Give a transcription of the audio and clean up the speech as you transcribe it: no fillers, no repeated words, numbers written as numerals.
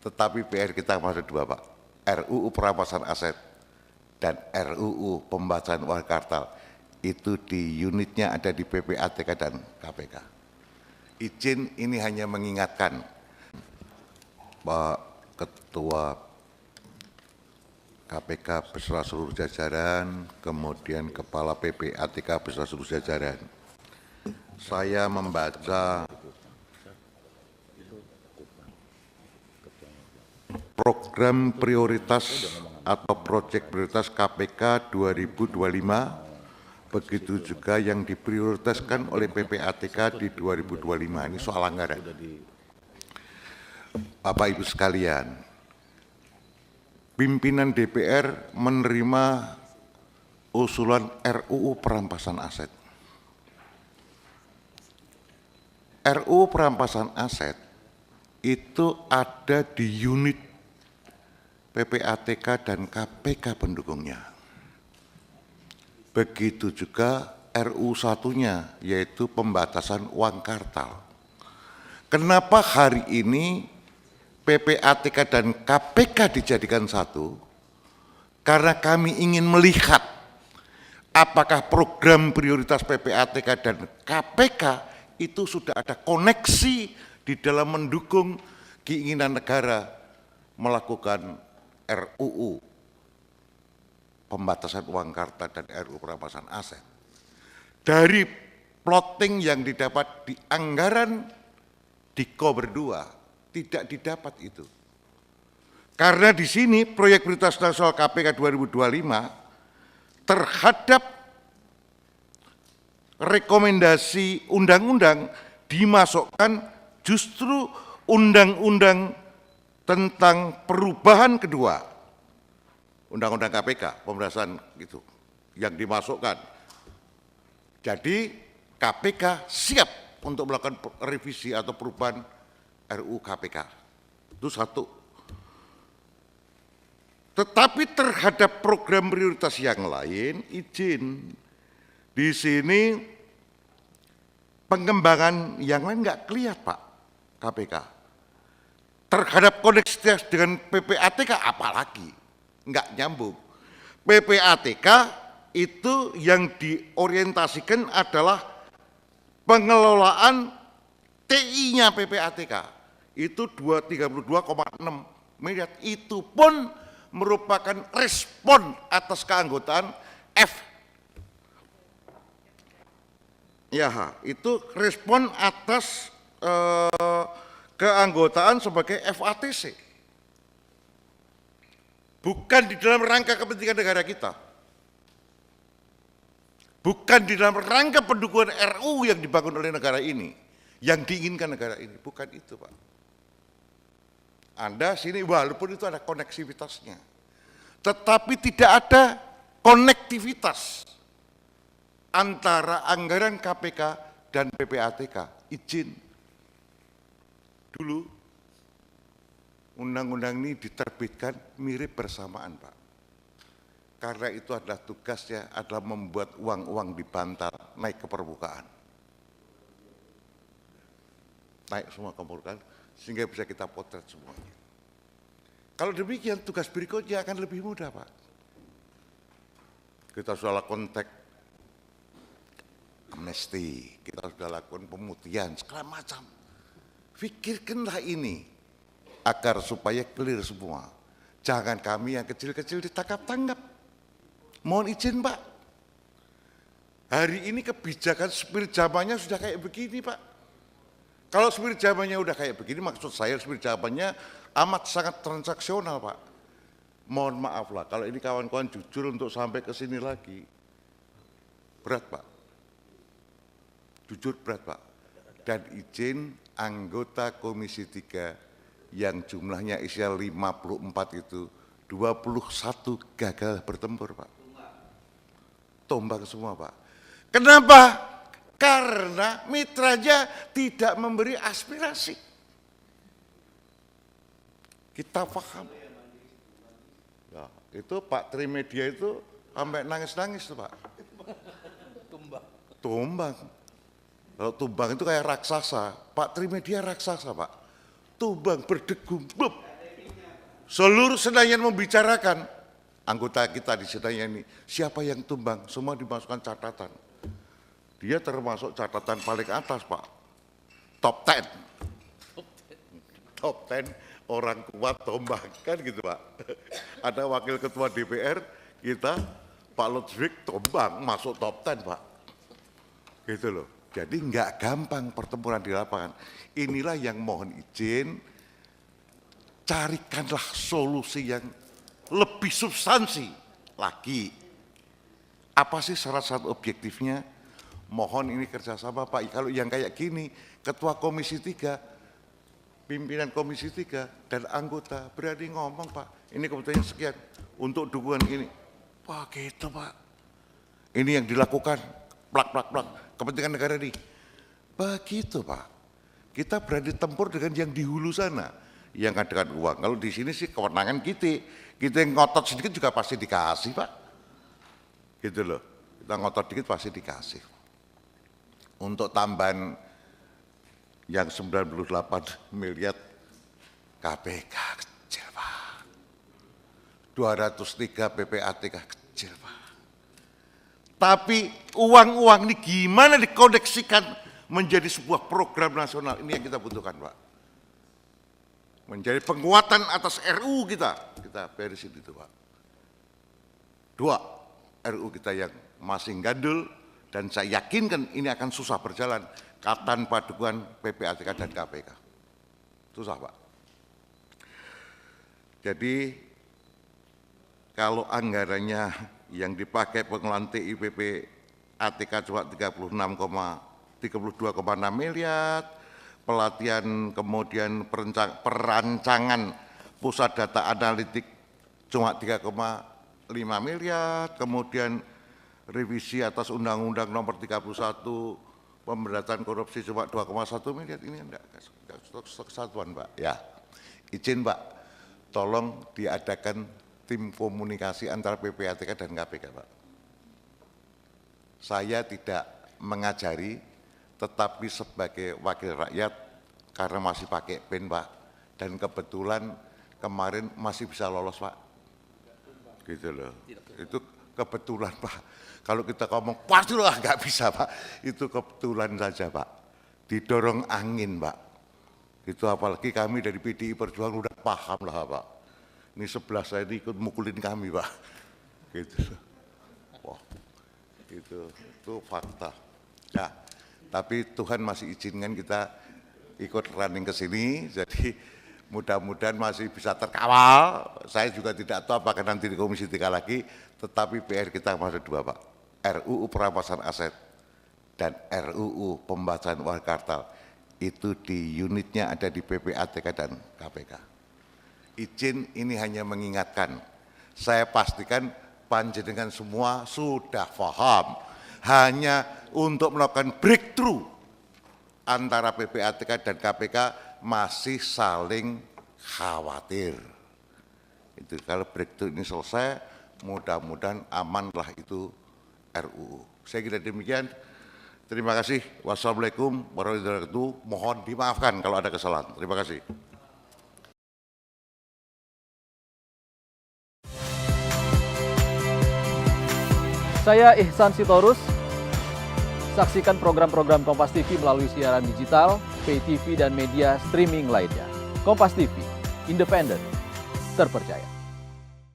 Tetapi PR kita masih dua, Pak. RUU perampasan aset dan RUU pembahasan uang kartal. Itu di unitnya ada di PPATK dan KPK. Izin ini hanya mengingatkan Pak Ketua KPK beserta seluruh jajaran, kemudian Kepala PPATK beserta seluruh jajaran. Saya membaca program prioritas atau proyek prioritas KPK 2025, begitu juga yang diprioritaskan oleh PPATK di 2025. Ini soal anggaran. Bapak Ibu sekalian, pimpinan DPR menerima usulan RUU perampasan aset. RUU perampasan aset itu ada di unit PPATK dan KPK pendukungnya. Begitu juga RUU satunya, yaitu pembatasan uang kartal. Kenapa hari ini PPATK dan KPK dijadikan satu? Karena kami ingin melihat apakah program prioritas PPATK dan KPK itu sudah ada koneksi di dalam mendukung keinginan negara melakukan RUU pembatasan uang kartal dan RUU perampasan aset. Dari plotting yang didapat di anggaran di Kober 2 tidak didapat itu. Karena di sini proyek prioritas nasional KPK 2025 terhadap rekomendasi undang-undang dimasukkan justru undang-undang tentang perubahan kedua, undang-undang KPK, pembahasan gitu, yang dimasukkan. Jadi KPK siap untuk melakukan revisi atau perubahan RUU KPK. Itu satu. Tetapi terhadap program prioritas yang lain, izin. Di sini pengembangan yang lain nggak kelihatan, Pak, KPK. Terhadap koneksitas dengan PPATK apalagi, nggak nyambung. PPATK itu yang diorientasikan adalah pengelolaan TI-nya PPATK. Itu 32,6 miliar. Itu pun merupakan respon atas keanggotaan itu respon atas keanggotaan sebagai FATC. Bukan di dalam rangka kepentingan negara kita. Bukan di dalam rangka pendukungan RUU yang dibangun oleh negara ini. Yang diinginkan negara ini. Bukan itu, Pak. Anda sini walaupun itu ada koneksivitasnya. Tetapi tidak ada konektivitas antara anggaran KPK dan PPATK. Izin. Dulu undang-undang ini diterbitkan mirip bersamaan, Pak. Karena itu adalah tugasnya adalah membuat uang-uang di bantal naik ke permukaan. Naik semua ke permukaan sehingga bisa kita potret semuanya. Kalau demikian tugas berikutnya akan lebih mudah, Pak. Kita sudah lakukan teks amnesti, kita sudah lakukan pemutihan, segala macam. Pikirkanlah ini agar supaya clear semua. Jangan kami yang kecil-kecil ditangkap-tangkap. Mohon izin, Pak. Hari ini kebijakan spirit zamannya sudah kayak begini, Pak. Kalau spirit zamannya udah kayak begini, maksud saya spirit zamannya amat sangat transaksional, Pak. Mohon maaf lah, kalau ini kawan-kawan jujur untuk sampai ke sini lagi, berat, Pak. Jujur berat, Pak. Dan izin anggota Komisi 3 yang jumlahnya isinya 54 itu, 21 gagal bertempur, Pak. Tumbang semua, Pak. Kenapa? Karena mitranya tidak memberi aspirasi. Kita paham. Ya, itu Pak Trimedia itu sampai nangis-nangis tuh, Pak. Tumbang. Kalau tumbang itu kayak raksasa. Pak Trimedia raksasa, Pak. Tumbang berdegum, blub. Seluruh Senayan membicarakan, anggota kita di Senayan ini, siapa yang tumbang, semua dimasukkan catatan. Dia termasuk catatan paling atas, Pak. Top 10. Top 10 orang kuat tombak, kan gitu, Pak. Ada wakil ketua DPR kita, Pak Lutfik tombang, masuk top 10, Pak. Gitu loh. Jadi nggak gampang pertempuran di lapangan. Inilah yang mohon izin, carikanlah solusi yang lebih substansi lagi. Apa sih syarat-syarat objektifnya? Mohon ini kerjasama, Pak. Kalau yang kayak gini, Ketua Komisi 3, pimpinan Komisi 3, dan anggota berani ngomong, Pak. Ini kebutuhannya sekian untuk dukungan ini. Wah gitu, Pak. Ini yang dilakukan, plak, kepentingan negara ini. Begitu, Pak. Kita berani tempur dengan yang di hulu sana, yang dengan uang. Kalau di sini sih kewenangan kita yang ngotot sedikit juga pasti dikasih, Pak. Gitu loh, kita ngotot dikit pasti dikasih. Untuk tambahan yang 98 miliar KPK kecil, Pak. 203 PPATK kecil, Pak. Tapi uang-uang ini gimana dikoneksikan menjadi sebuah program nasional, ini yang kita butuhkan, Pak. Menjadi penguatan atas RU kita beresin itu, Pak. 2, RU kita yang masih gandul, dan saya yakinkan ini akan susah berjalan tanpa dukungan PPATK dan KPK. Susah, Pak. Jadi kalau anggarannya yang dipakai pengelolaan TIPP ATK cuma 32,6 miliar, pelatihan kemudian perancangan pusat data analitik cuma 3,5 miliar, kemudian revisi atas Undang-Undang Nomor 31 pemberantasan korupsi cuma 2,1 miliar, ini enggak kesatuan, Pak. Ya, izin, Pak, tolong diadakan tim komunikasi antara PPATK dan KPK, Pak. Saya tidak mengajari, tetapi sebagai wakil rakyat karena masih pakai PIN, Pak, dan kebetulan kemarin masih bisa lolos, Pak. Gitu loh. Itu kebetulan, Pak. Kalau kita ngomong pastilah nggak bisa, Pak. Itu kebetulan saja, Pak. Didorong angin, Pak. Itu apalagi kami dari PDI Perjuangan udah paham lah, Pak. Ini sebelah saya ini ikut mukulin kami, Pak. Gitu. Wah, itu fakta. Nah, tapi Tuhan masih izinkan kita ikut running ke sini, jadi mudah-mudahan masih bisa terkawal. Saya juga tidak tahu apakah nanti di Komisi 3 lagi, tetapi PR kita masih 2, Pak. RUU perampasan aset dan RUU pembahasan uang kartal. Itu di unitnya ada di PPATK dan KPK. Izin ini hanya mengingatkan, saya pastikan panjenengan semua sudah paham, hanya untuk melakukan breakthrough antara PPATK dan KPK masih saling khawatir. Itu kalau breakthrough ini selesai, mudah-mudahan amanlah itu RUU. Saya kira demikian. Terima kasih. Wassalamualaikum warahmatullahi wabarakatuh. Mohon dimaafkan kalau ada kesalahan. Terima kasih. Saya Ihsan Sitorus. Saksikan program-program Kompas TV melalui siaran digital, pay TV, dan media streaming lainnya. Kompas TV, independen, terpercaya.